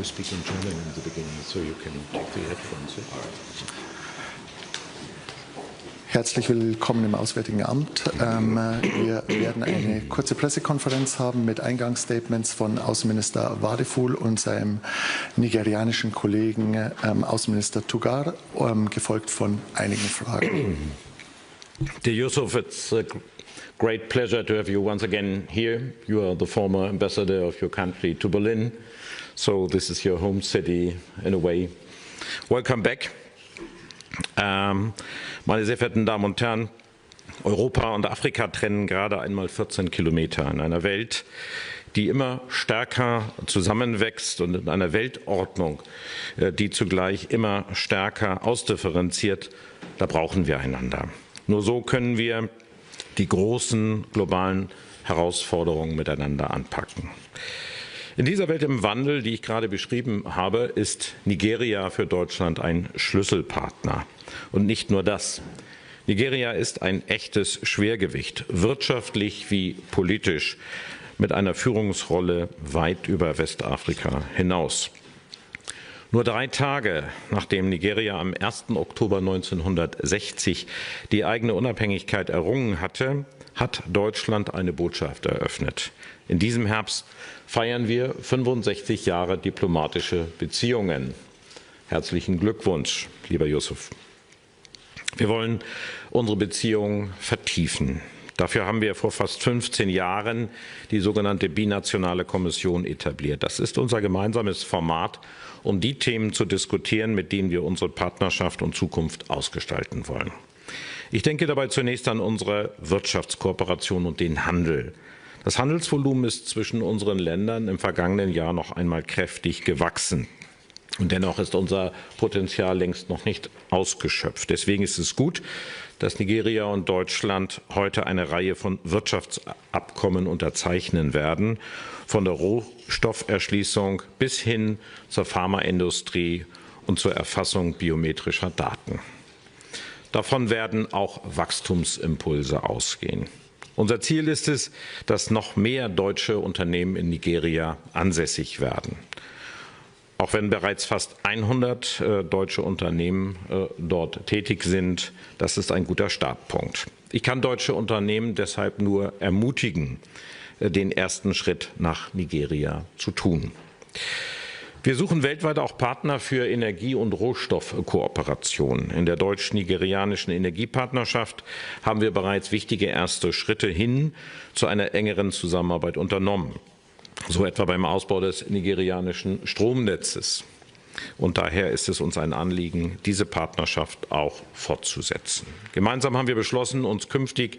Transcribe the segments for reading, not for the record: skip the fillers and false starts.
Speak in German in the beginning, so you can take the headphones. Herzlich willkommen im Auswärtigen Amt. Wir werden eine kurze Pressekonferenz haben mit Eingangsstatements von Außenminister Wadephul und seinem nigerianischen Kollegen Außenminister Tuggar, gefolgt von einigen Fragen. Dear Yusuf, it's a great pleasure to have you once again here. You are the former ambassador of your country to Berlin. So this is your home city in a way. Welcome back. Meine sehr verehrten Damen und Herren, Europa und Afrika trennen gerade einmal 14 Kilometer in einer Welt, die immer stärker zusammenwächst und in einer Weltordnung, die zugleich immer stärker ausdifferenziert. Da brauchen wir einander. Nur so können wir die großen globalen Herausforderungen miteinander anpacken. In dieser Welt im Wandel, die ich gerade beschrieben habe, ist Nigeria für Deutschland ein Schlüsselpartner. Und nicht nur das. Nigeria ist ein echtes Schwergewicht, wirtschaftlich wie politisch, mit einer Führungsrolle weit über Westafrika hinaus. Nur 3 Tage, nachdem Nigeria am 1. Oktober 1960 die eigene Unabhängigkeit errungen hatte, hat Deutschland eine Botschaft eröffnet. In diesem Herbst feiern wir 65 Jahre diplomatische Beziehungen. Herzlichen Glückwunsch, lieber Yusuf. Wir wollen unsere Beziehungen vertiefen. Dafür haben wir vor fast 15 Jahren die sogenannte binationale Kommission etabliert. Das ist unser gemeinsames Format, um die Themen zu diskutieren, mit denen wir unsere Partnerschaft und Zukunft ausgestalten wollen. Ich denke dabei zunächst an unsere Wirtschaftskooperation und den Handel. Das Handelsvolumen ist zwischen unseren Ländern im vergangenen Jahr noch einmal kräftig gewachsen. Und dennoch ist unser Potenzial längst noch nicht ausgeschöpft. Deswegen ist es gut, dass Nigeria und Deutschland heute eine Reihe von Wirtschaftsabkommen unterzeichnen werden, von der Rohstofferschließung bis hin zur Pharmaindustrie und zur Erfassung biometrischer Daten. Davon werden auch Wachstumsimpulse ausgehen. Unser Ziel ist es, dass noch mehr deutsche Unternehmen in Nigeria ansässig werden. Auch wenn bereits fast 100 deutsche Unternehmen dort tätig sind, das ist ein guter Startpunkt. Ich kann deutsche Unternehmen deshalb nur ermutigen, den ersten Schritt nach Nigeria zu tun. Wir suchen weltweit auch Partner für Energie- und Rohstoffkooperation. In der deutsch-nigerianischen Energiepartnerschaft haben wir bereits wichtige erste Schritte hin zu einer engeren Zusammenarbeit unternommen. So etwa beim Ausbau des nigerianischen Stromnetzes. Und daher ist es uns ein Anliegen, diese Partnerschaft auch fortzusetzen. Gemeinsam haben wir beschlossen, uns künftig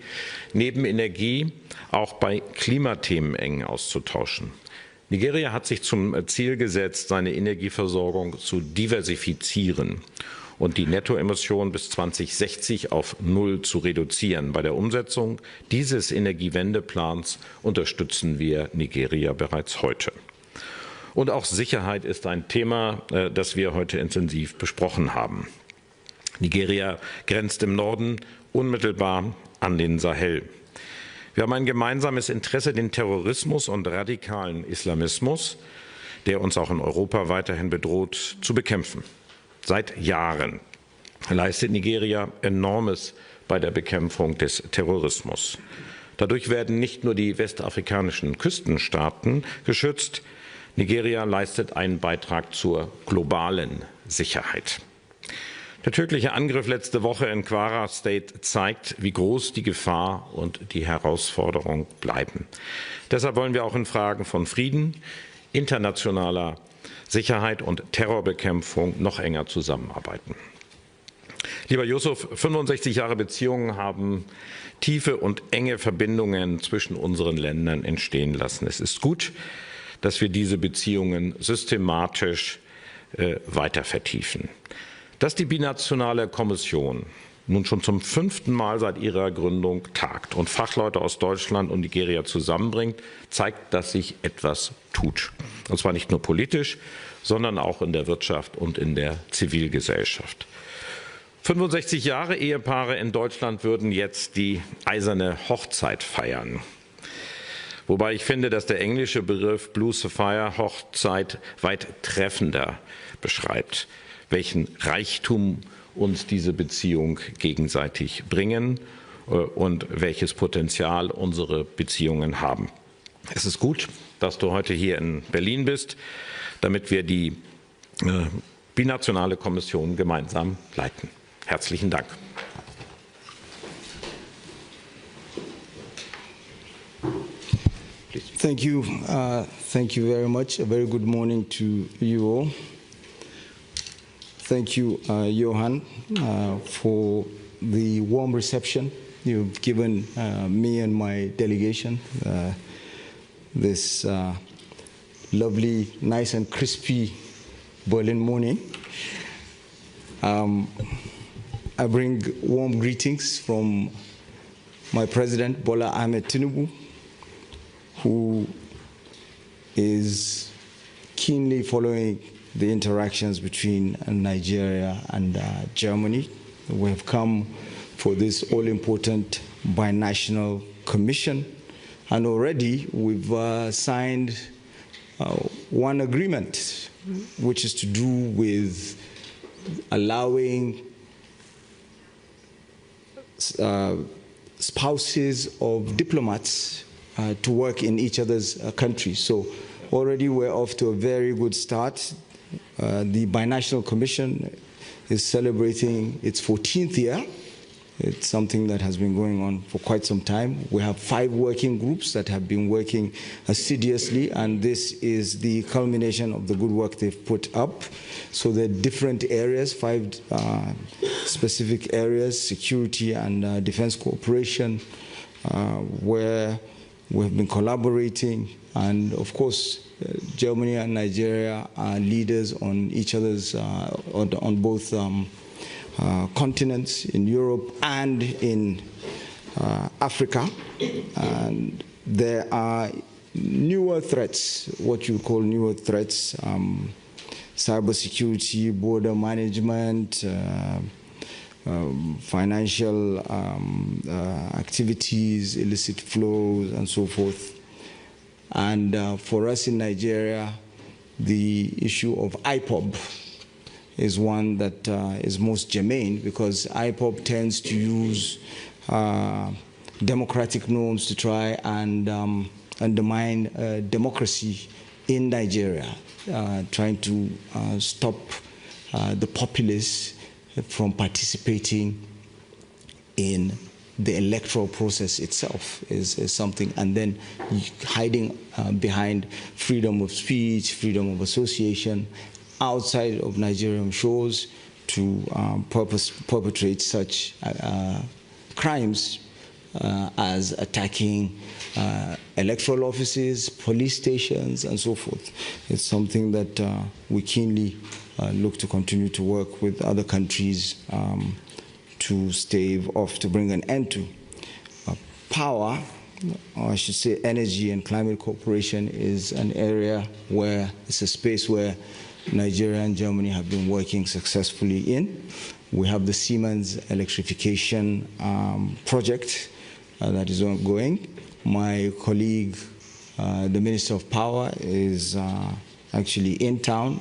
neben Energie auch bei Klimathemen eng auszutauschen. Nigeria hat sich zum Ziel gesetzt, seine Energieversorgung zu diversifizieren und die Nettoemissionen bis 2060 auf 0 zu reduzieren. Bei der Umsetzung dieses Energiewendeplans unterstützen wir Nigeria bereits heute. Und auch Sicherheit ist ein Thema, das wir heute intensiv besprochen haben. Nigeria grenzt im Norden unmittelbar an den Sahel. Wir haben ein gemeinsames Interesse, den Terrorismus und radikalen Islamismus, der uns auch in Europa weiterhin bedroht, zu bekämpfen. Seit Jahren leistet Nigeria Enormes bei der Bekämpfung des Terrorismus. Dadurch werden nicht nur die westafrikanischen Küstenstaaten geschützt, Nigeria leistet einen Beitrag zur globalen Sicherheit. Der tödliche Angriff letzte Woche in Kwara State zeigt, wie groß die Gefahr und die Herausforderung bleiben. Deshalb wollen wir auch in Fragen von Frieden, internationaler Sicherheit und Terrorbekämpfung noch enger zusammenarbeiten. Lieber Yusuf, 65 Jahre Beziehungen haben tiefe und enge Verbindungen zwischen unseren Ländern entstehen lassen. Es ist gut, dass wir diese Beziehungen systematisch weiter vertiefen. Dass die binationale Kommission nun schon zum 5. Mal seit ihrer Gründung tagt und Fachleute aus Deutschland und Nigeria zusammenbringt, zeigt, dass sich etwas tut. Und zwar nicht nur politisch, sondern auch in der Wirtschaft und in der Zivilgesellschaft. 65 Jahre Ehepaare in Deutschland würden jetzt die eiserne Hochzeit feiern. Wobei ich finde, dass der englische Begriff Blue Sapphire Hochzeit weit treffender beschreibt, welchen Reichtum uns diese Beziehung gegenseitig bringen und welches Potenzial unsere Beziehungen haben. Es ist gut, dass du heute hier in Berlin bist, damit wir die binationale Kommission gemeinsam leiten. Herzlichen Dank. Thank you very much. A very good morning to you all. Thank you, Johann, for the warm reception you've given me and my delegation this lovely, nice and crispy Berlin morning. I bring warm greetings from my president, Bola Ahmed Tinubu, who is keenly following the interactions between Nigeria and Germany. We have come for this all-important binational commission, and already we've signed one agreement, which is to do with allowing spouses of diplomats to work in each other's countries. So already we're off to a very good start. The Binational Commission is celebrating its 14th year. It's something that has been going on for quite some time. We have 5 working groups that have been working assiduously, and this is the culmination of the good work they've put up. So there are different areas, 5 specific areas: security and defense cooperation, where we have been collaborating, and of course Germany and Nigeria are leaders on each other's, on both continents, in Europe and in Africa. And there are newer threats, what you call newer threats, cybersecurity, border management, financial activities, illicit flows, and so forth. And for us in Nigeria, the issue of IPOB is one that is most germane, because IPOB tends to use democratic norms to try and undermine democracy in Nigeria, trying to stop the populace from participating in the electoral process itself is something, and then hiding behind freedom of speech, freedom of association outside of Nigerian shores to perpetrate such crimes as attacking electoral offices, police stations, and so forth. It's something that we keenly look to continue to work with other countries to stave off, to bring an end to. Power, or I should say energy and climate cooperation, is an area where it's a space where Nigeria and Germany have been working successfully in. We have the Siemens electrification project that is ongoing. My colleague, the Minister of Power, is actually in town.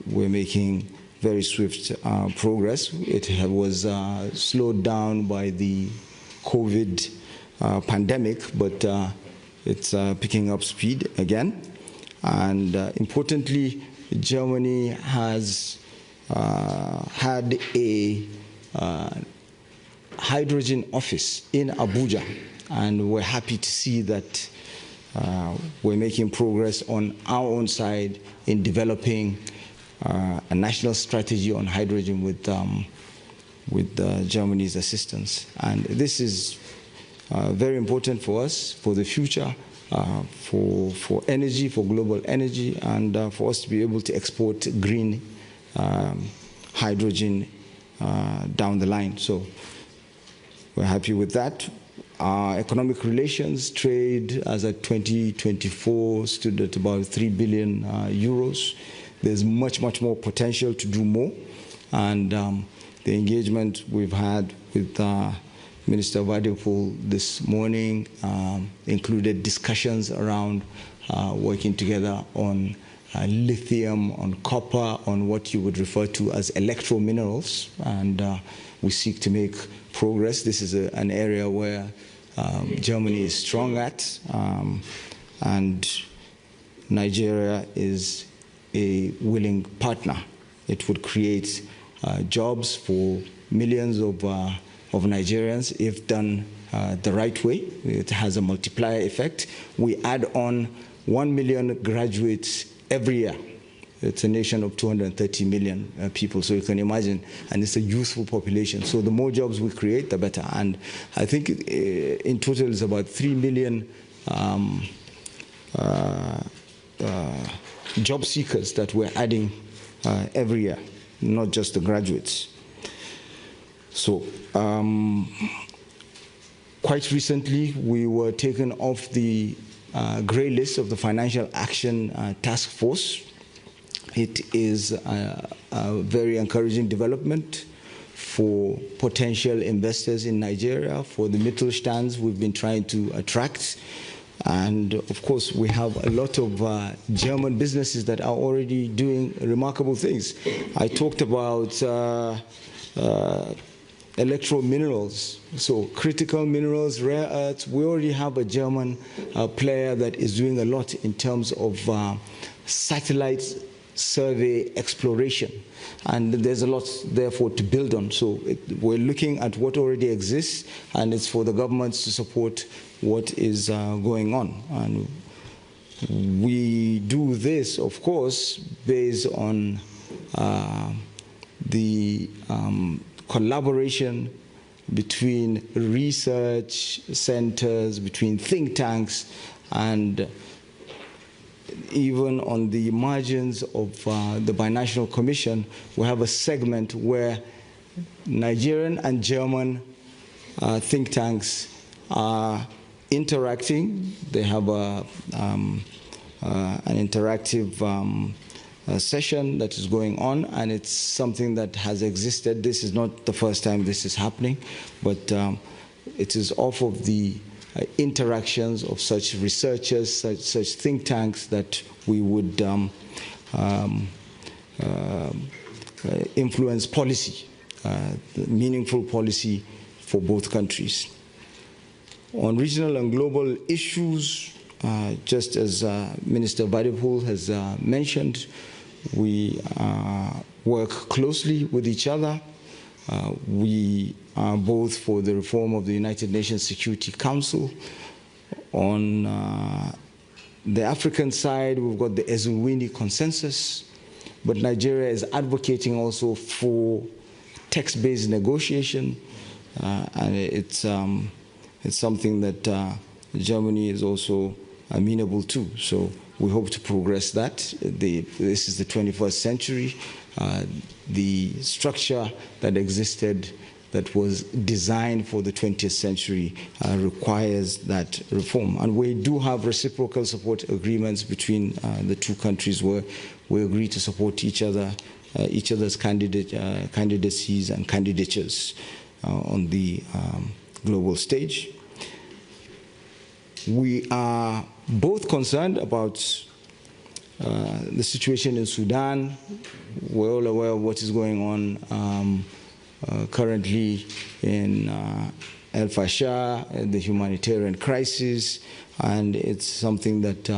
We're making very swift progress. It was slowed down by the COVID pandemic, but it's picking up speed again. And importantly, Germany has had a hydrogen office in Abuja, and we're happy to see that we're making progress on our own side in developing a national strategy on hydrogen with Germany's assistance. And this is very important for us, for the future, for energy, for global energy, and for us to be able to export green hydrogen down the line. So we're happy with that. Our economic relations, trade as at 2024 stood at about 3 billion euros. There's much, much more potential to do more. And the engagement we've had with Minister Wadephul this morning included discussions around working together on lithium, on copper, on what you would refer to as electro minerals. And we seek to make progress. This is an area where Germany is strong at, and Nigeria is a willing partner. It would create jobs for millions of Nigerians if done the right way. It has a multiplier effect. We add on 1 million graduates every year. It's a nation of 230 million people, so you can imagine, and it's a youthful population. So the more jobs we create, the better. And I think in total it's about 3 million job seekers that we're adding every year, not just the graduates. So quite recently, we were taken off the grey list of the Financial Action Task Force. It is a very encouraging development for potential investors in Nigeria, for the Mittelstands we've been trying to attract. And of course, we have a lot of German businesses that are already doing remarkable things. I talked about electro minerals, so critical minerals, rare earths. We already have a German player that is doing a lot in terms of satellite survey exploration, and there's a lot therefore to build on. So we're looking at what already exists, and it's for the governments to support what is going on. And we do this, of course, based on the collaboration between research centers, between think tanks, and even on the margins of the Binational Commission, we have a segment where Nigerian and German think tanks are interacting. They have an interactive session that is going on, and it's something that has existed. This is not the first time this is happening, but it is off of the interactions of such researchers, such think tanks, that we would influence policy, meaningful policy for both countries. On regional and global issues, just as Minister Wadephul has mentioned, we work closely with each other. We are both for the reform of the United Nations Security Council. On the African side, we've got the Eswatini consensus, but Nigeria is advocating also for text-based negotiation, and it's something that Germany is also amenable to. So we hope to progress that. This is the 21st century. The structure that existed, that was designed for the 20th century, requires that reform. And we do have reciprocal support agreements between the two countries, where we agree to support each other's candidacies and candidatures on the global stage. We are both concerned about the situation in Sudan. We're all aware of what is going on currently in El Fasher, the humanitarian crisis, and it's something that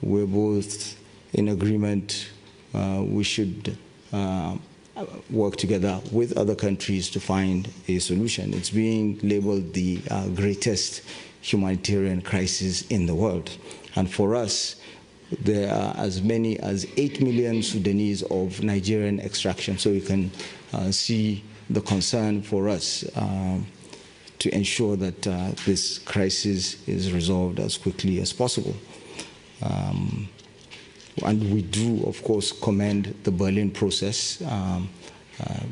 we're both in agreement. We should work together with other countries to find a solution. It's being labeled the greatest humanitarian crisis in the world. And for us, there are as many as 8 million Sudanese of Nigerian extraction. So you can see the concern for us to ensure that this crisis is resolved as quickly as possible. And we do, of course, commend the Berlin process,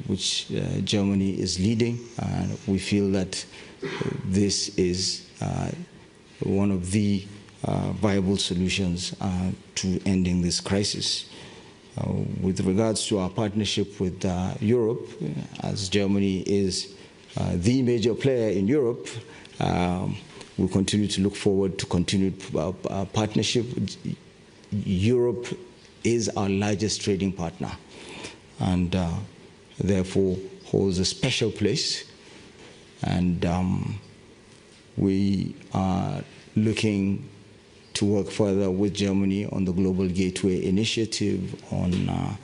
which Germany is leading. And we feel that this is one of the viable solutions to ending this crisis. With regards to our partnership with Europe, as Germany is the major player in Europe, we continue to look forward to continued partnership. Europe is our largest trading partner, and therefore holds a special place. And we are looking to work further with Germany on the Global Gateway Initiative, on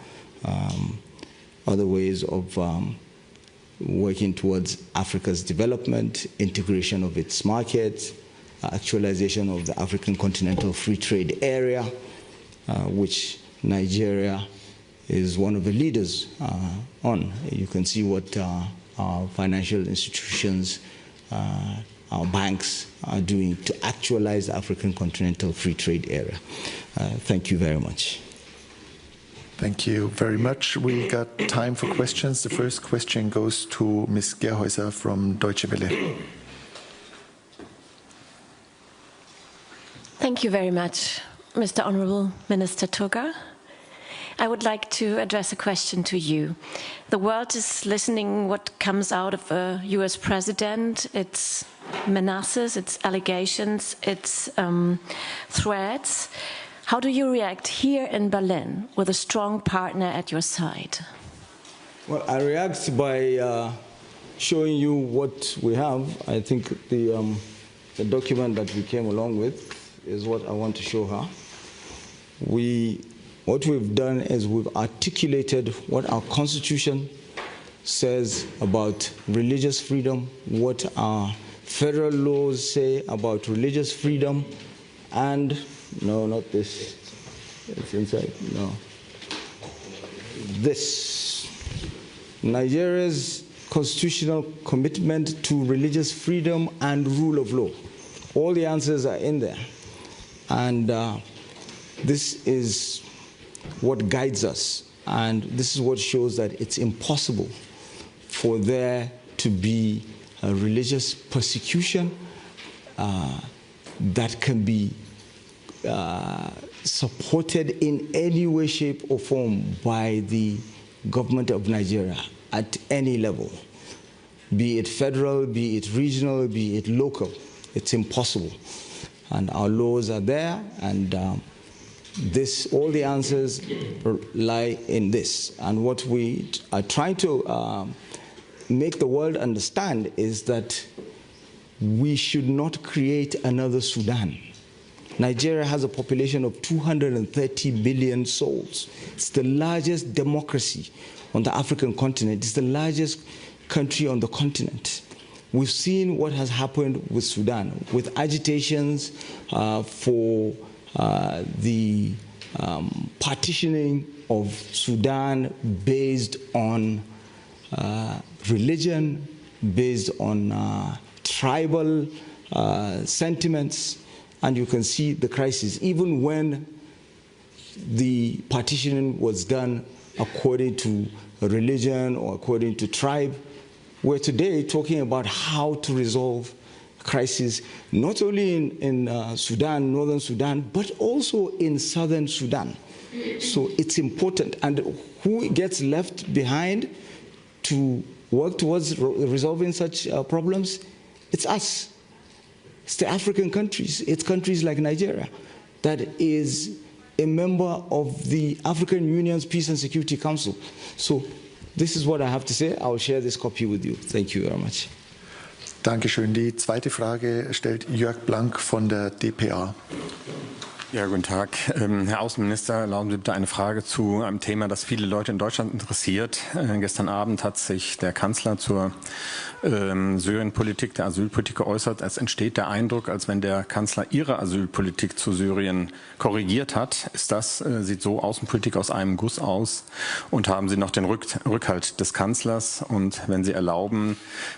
other ways of working towards Africa's development, integration of its markets, actualization of the African Continental Free Trade Area, which Nigeria is one of the leaders on. You can see what our financial institutions, our banks are doing to actualize the African Continental Free Trade Area. Thank you very much. Thank you very much. We got time for questions. The first question goes to Ms. Gerhäuser from Deutsche Welle. Thank you very much, Mr. Honorable Minister Tuggar. I would like to address a question to you. The world is listening what comes out of a US president, its menaces, its allegations, its threats. How do you react here in Berlin with a strong partner at your side? Well, I react by showing you what we have. I think the document that we came along with is what I want to show her. What we've done is we've articulated what our Constitution says about religious freedom, what our federal laws say about religious freedom, and, no, not this, it's inside, no. This, Nigeria's constitutional commitment to religious freedom and rule of law. All the answers are in there. And this is what guides us, and this is what shows that it's impossible for there to be a religious persecution that can be supported in any way, shape, or form by the government of Nigeria at any level, be it federal, be it regional, be it local. It's impossible. And our laws are there, and all the answers lie in this. And what we are trying to make the world understand is that we should not create another Sudan. Nigeria has a population of 230 billion souls. It's the largest democracy on the African continent. It's the largest country on the continent. We've seen what has happened with Sudan, with agitations for the partitioning of Sudan based on religion, based on tribal sentiments, and you can see the crisis. Even when the partitioning was done according to religion or according to tribe, we're today talking about how to resolve crisis, not only in Sudan, northern Sudan, but also in southern Sudan. So it's important. And who gets left behind to work towards resolving such problems? It's us. It's the African countries. It's countries like Nigeria that is a member of the African Union's Peace and Security Council. So this is what I have to say. I will share this copy with you. Thank you very much. Dankeschön. Die zweite Frage stellt Jörg Blank von der dpa. Ja, guten Tag. Herr Außenminister, erlauben Sie bitte eine Frage zu einem Thema, das viele Leute in Deutschland interessiert. Gestern Abend hat sich der Kanzler zur Syrienpolitik, der Asylpolitik geäußert. Es entsteht der Eindruck, als wenn der Kanzler Ihre Asylpolitik zu Syrien korrigiert hat. Sieht so Außenpolitik aus einem Guss aus? Und haben Sie noch den Rückhalt des Kanzlers? Und wenn Sie erlauben,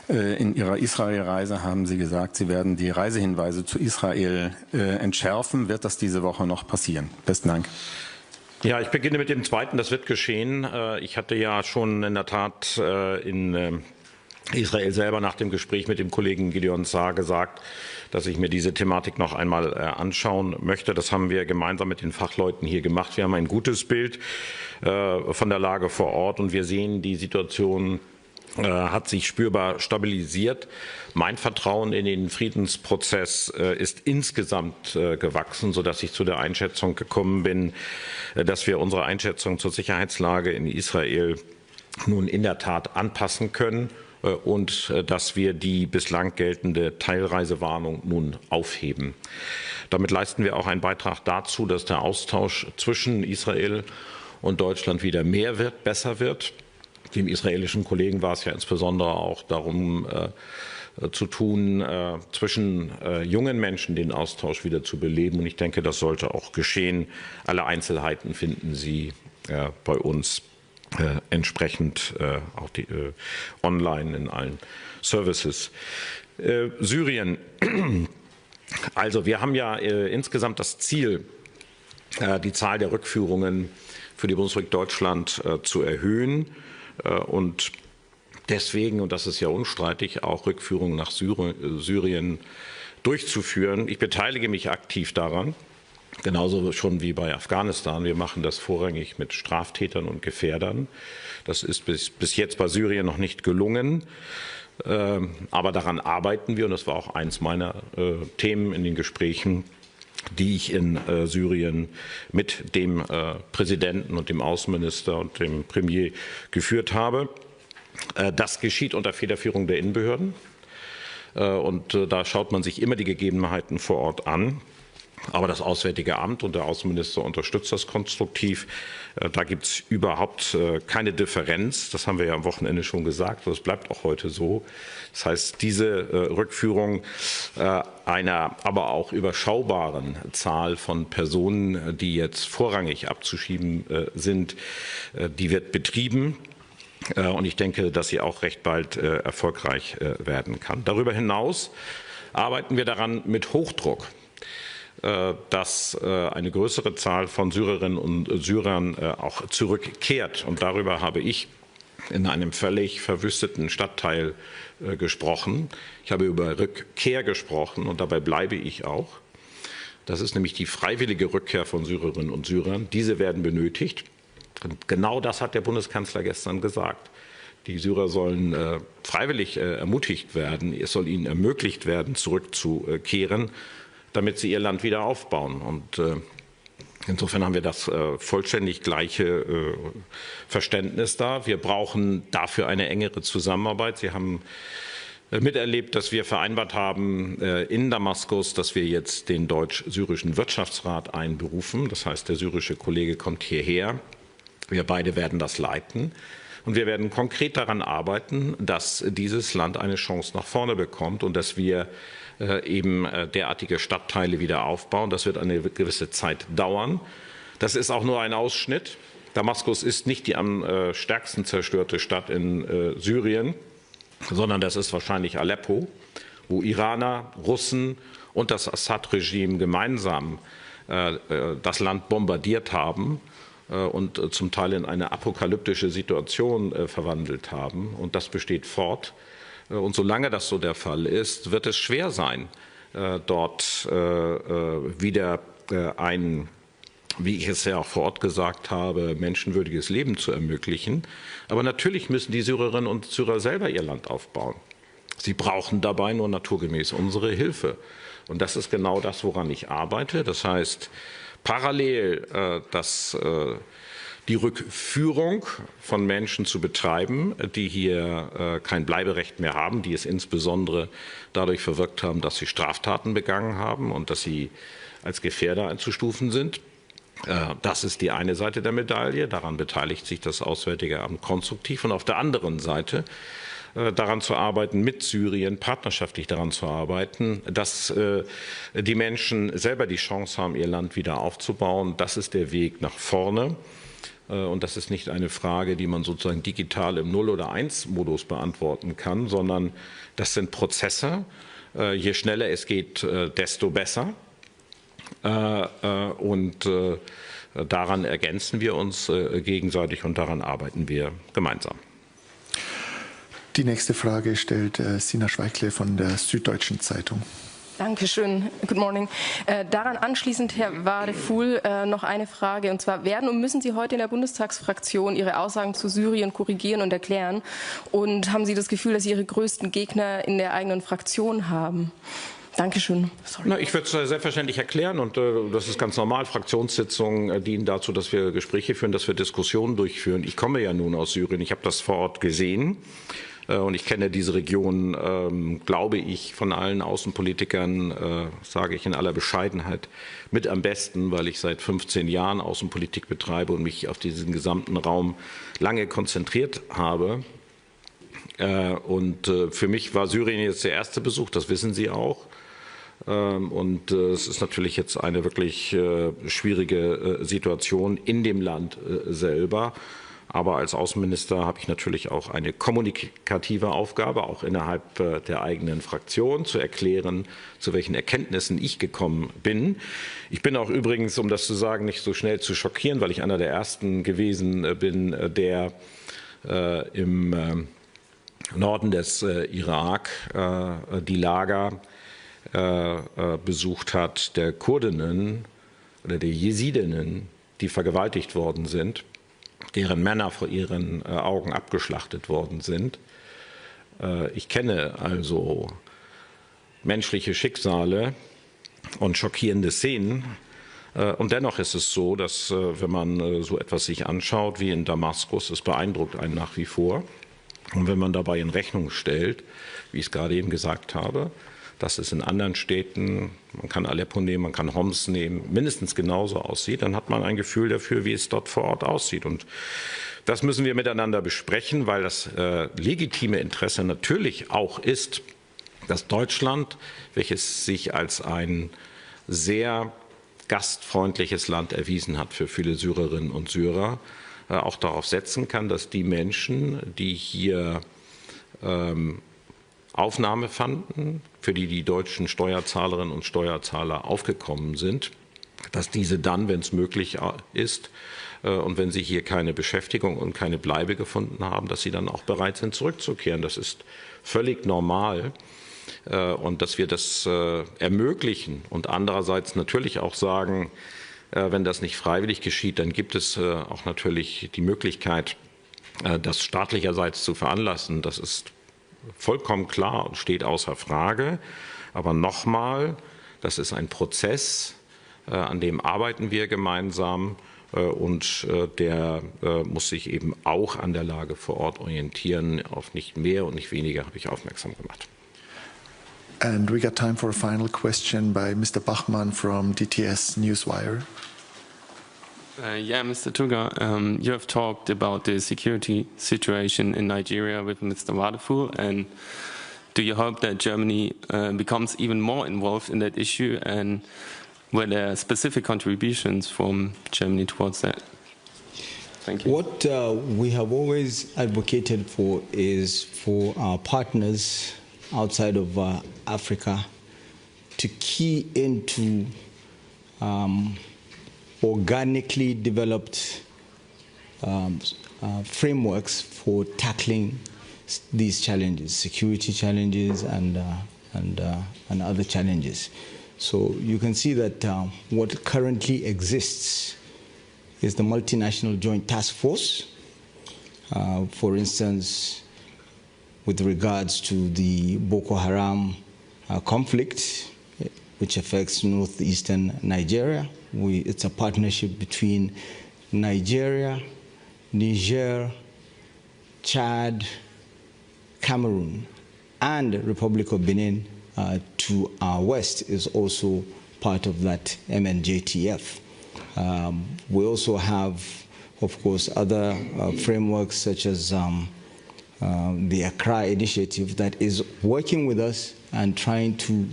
in Ihrer Israel-Reise haben Sie gesagt, Sie werden die Reisehinweise zu Israel entschärfen. Wird das diese Woche noch passieren? Besten Dank. Ja, ich beginne mit dem zweiten. Das wird geschehen. Ich hatte ja schon in der Tat in Israel selber nach dem Gespräch mit dem Kollegen Gideon Saar gesagt, dass ich mir diese Thematik noch einmal anschauen möchte. Das haben wir gemeinsam mit den Fachleuten hier gemacht. Wir haben ein gutes Bild von der Lage vor Ort und wir sehen, die Situation hat sich spürbar stabilisiert. Mein Vertrauen in den Friedensprozess ist insgesamt gewachsen, sodass ich zu der Einschätzung gekommen bin, dass wir unsere Einschätzung zur Sicherheitslage in Israel nun in der Tat anpassen können und dass wir die bislang geltende Teilreisewarnung nun aufheben. Damit leisten wir auch einen Beitrag dazu, dass der Austausch zwischen Israel und Deutschland wieder mehr wird, besser wird. Dem israelischen Kollegen war es ja insbesondere auch darum zu tun, zwischen jungen Menschen den Austausch wieder zu beleben. Und ich denke, das sollte auch geschehen. Alle Einzelheiten finden Sie bei uns entsprechend auch online in allen Services. Syrien. Also wir haben ja insgesamt das Ziel, die Zahl der Rückführungen für die Bundesrepublik Deutschland zu erhöhen und deswegen, und das ist ja unstreitig, auch Rückführungen nach Syrien durchzuführen. Ich beteilige mich aktiv daran. Genauso schon wie bei Afghanistan. Wir machen das vorrangig mit Straftätern und Gefährdern. Das ist bis jetzt bei Syrien noch nicht gelungen. Aber daran arbeiten wir. Und das war auch eins meiner Themen in den Gesprächen, die ich in Syrien mit dem Präsidenten und dem Außenminister und dem Premier geführt habe. Das geschieht unter Federführung der Innenbehörden. Und da schaut man sich immer die Gegebenheiten vor Ort an. Aber das Auswärtige Amt und der Außenminister unterstützt das konstruktiv. Da gibt es überhaupt keine Differenz. Das haben wir ja am Wochenende schon gesagt. Das bleibt auch heute so. Das heißt, diese Rückführung einer aber auch überschaubaren Zahl von Personen, die jetzt vorrangig abzuschieben sind, die wird betrieben. Und ich denke, dass sie auch recht bald erfolgreich werden kann. Darüber hinaus arbeiten wir daran mit Hochdruck, dass eine größere Zahl von Syrerinnen und Syrern auch zurückkehrt. Und darüber habe ich in einem völlig verwüsteten Stadtteil gesprochen. Ich habe über Rückkehr gesprochen und dabei bleibe ich auch. Das ist nämlich die freiwillige Rückkehr von Syrerinnen und Syrern. Diese werden benötigt. Und genau das hat der Bundeskanzler gestern gesagt. Die Syrer sollen freiwillig ermutigt werden. Es soll ihnen ermöglicht werden, zurückzukehren, damit sie ihr Land wieder aufbauen. Und insofern haben wir das vollständig gleiche Verständnis da. Wir brauchen dafür eine engere Zusammenarbeit. Sie haben miterlebt, dass wir vereinbart haben in Damaskus, dass wir jetzt den deutsch-syrischen Wirtschaftsrat einberufen. Das heißt, der syrische Kollege kommt hierher. Wir beide werden das leiten. Und wir werden konkret daran arbeiten, dass dieses Land eine Chance nach vorne bekommt und dass wir eben derartige Stadtteile wieder aufbauen. Das wird eine gewisse Zeit dauern. Das ist auch nur ein Ausschnitt. Damaskus ist nicht die am stärksten zerstörte Stadt in Syrien, sondern das ist wahrscheinlich Aleppo, wo Iraner, Russen und das Assad-Regime gemeinsam das Land bombardiert haben und zum Teil in eine apokalyptische Situation verwandelt haben. Und das besteht fort. Und solange das so der Fall ist, wird es schwer sein, dort wieder ein, wie ich es ja auch vor Ort gesagt habe, menschenwürdiges Leben zu ermöglichen. Aber natürlich müssen die Syrerinnen und Syrer selber ihr Land aufbauen. Sie brauchen dabei nur naturgemäß unsere Hilfe. Und das ist genau das, woran ich arbeite. Das heißt, parallel die Rückführung von Menschen zu betreiben, die hier kein Bleiberecht mehr haben, die es insbesondere dadurch verwirkt haben, dass sie Straftaten begangen haben und dass sie als Gefährder einzustufen sind. Das ist die eine Seite der Medaille. Daran beteiligt sich das Auswärtige Amt konstruktiv. Und auf der anderen Seite daran zu arbeiten, mit Syrien partnerschaftlich daran zu arbeiten, dass die Menschen selber die Chance haben, ihr Land wieder aufzubauen. Das ist der Weg nach vorne. Und das ist nicht eine Frage, die man sozusagen digital im 0- oder 1-Modus beantworten kann, sondern das sind Prozesse. Je schneller es geht, desto besser. Und daran ergänzen wir uns gegenseitig und daran arbeiten wir gemeinsam. Die nächste Frage stellt Sina Schweikle von der Süddeutschen Zeitung. Dankeschön. Good morning. Daran anschließend, Herr Wadephul, noch eine Frage. Und zwar, werden und müssen Sie heute in der Bundestagsfraktion Ihre Aussagen zu Syrien korrigieren und erklären? Und haben Sie das Gefühl, dass Sie Ihre größten Gegner in der eigenen Fraktion haben? Dankeschön. Na, ich würde es selbstverständlich erklären und das ist ganz normal. Fraktionssitzungen dienen dazu, dass wir Gespräche führen, dass wir Diskussionen durchführen. Ich komme ja nun aus Syrien, ich habe das vor Ort gesehen. Und ich kenne diese Region, glaube ich, von allen Außenpolitikern, sage ich in aller Bescheidenheit, mit am besten, weil ich seit 15 Jahren Außenpolitik betreibe und mich auf diesen gesamten Raum lange konzentriert habe. Und für mich war Syrien jetzt der erste Besuch, das wissen Sie auch. Und es ist natürlich jetzt eine wirklich schwierige Situation in dem Land selber. Aber als Außenminister habe ich natürlich auch eine kommunikative Aufgabe, auch innerhalb der eigenen Fraktion zu erklären, zu welchen Erkenntnissen ich gekommen bin. Ich bin auch übrigens, um das zu sagen, nicht so schnell zu schockieren, weil ich einer der Ersten gewesen bin, der im Norden des Irak die Lager besucht hat der Kurdinnen oder der Jesidinnen, die vergewaltigt worden sind, deren Männer vor ihren Augen abgeschlachtet worden sind. Ich kenne also menschliche Schicksale und schockierende Szenen. Und dennoch ist es so, dass wenn man so etwas sich anschaut wie in Damaskus, es beeindruckt einen nach wie vor. Und wenn man dabei in Rechnung stellt, wie ich es gerade eben gesagt habe, dass es in anderen Städten, man kann Aleppo nehmen, man kann Homs nehmen, mindestens genauso aussieht, dann hat man ein Gefühl dafür, wie es dort vor Ort aussieht. Und das müssen wir miteinander besprechen, weil das legitime Interesse natürlich auch ist, dass Deutschland, welches sich als ein sehr gastfreundliches Land erwiesen hat für viele Syrerinnen und Syrer, auch darauf setzen kann, dass die Menschen, die hier Aufnahme fanden, für die die deutschen Steuerzahlerinnen und Steuerzahler aufgekommen sind, dass diese dann, wenn es möglich ist und wenn sie hier keine Beschäftigung und keine Bleibe gefunden haben, dass sie dann auch bereit sind, zurückzukehren. Das ist völlig normal. Und dass wir das ermöglichen und andererseits natürlich auch sagen, wenn das nicht freiwillig geschieht, dann gibt es auch natürlich die Möglichkeit, das staatlicherseits zu veranlassen. Das ist vollkommen klar und steht außer Frage. Aber nochmal, das ist ein Prozess, an dem arbeiten wir gemeinsam und der muss sich eben auch an der Lage vor Ort orientieren. Auf nicht mehr und nicht weniger habe ich aufmerksam gemacht. And we got time for a final question by Mr. Bachmann from DTS Newswire. Yeah, Mr. Tuggar, you have talked about the security situation in Nigeria with Mr. Wadephul, and do you hope that Germany becomes even more involved in that issue, and were there specific contributions from Germany towards that? Thank you. What we have always advocated for is for our partners outside of Africa to key into organically developed frameworks for tackling these challenges, security challenges and other challenges. So you can see that what currently exists is the multinational joint task force. For instance, with regards to the Boko Haram conflict, which affects northeastern Nigeria. It's a partnership between Nigeria, Niger, Chad, Cameroon, and the Republic of Benin to our west is also part of that MNJTF. We also have, of course, other frameworks such as the Accra Initiative that is working with us and trying to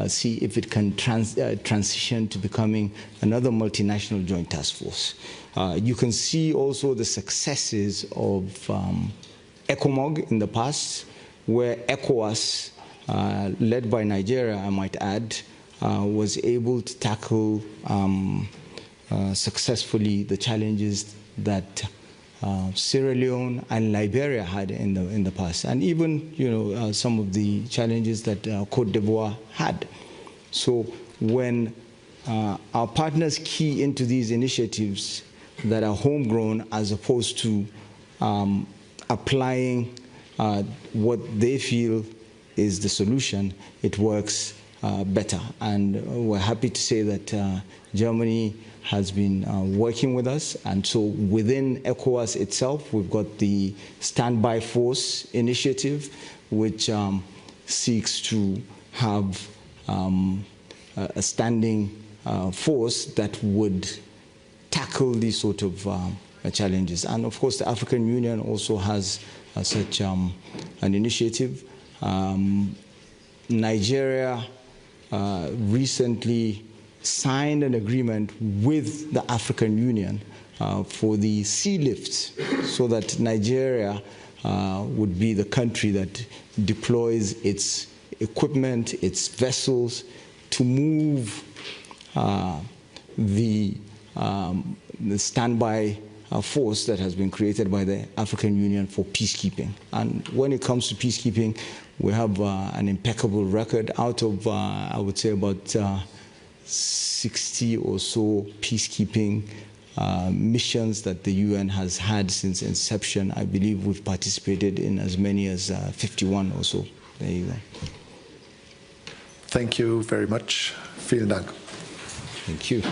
see if it can transition to becoming another multinational joint task force. You can see also the successes of ECOMOG in the past, where ECOWAS, led by Nigeria, I might add, was able to tackle successfully the challenges that Sierra Leone and Liberia had in the past, and even some of the challenges that Côte d'Ivoire had. So when our partners key into these initiatives that are homegrown as opposed to applying what they feel is the solution, it works better. And we're happy to say that Germany has been working with us, and so within ECOWAS itself, we've got the Standby Force initiative, which seeks to have a standing force that would tackle these sort of challenges. And of course, the African Union also has such an initiative. Nigeria recently signed an agreement with the African Union for the sea lifts, so that Nigeria would be the country that deploys its equipment, its vessels to move the standby force that has been created by the African Union for peacekeeping. And when it comes to peacekeeping, we have an impeccable record. Out of, I would say, about 60 or so peacekeeping missions that the UN has had since inception. I believe we've participated in as many as 51 or so. There you go. Thank you very much. Vielen Dank. Thank you.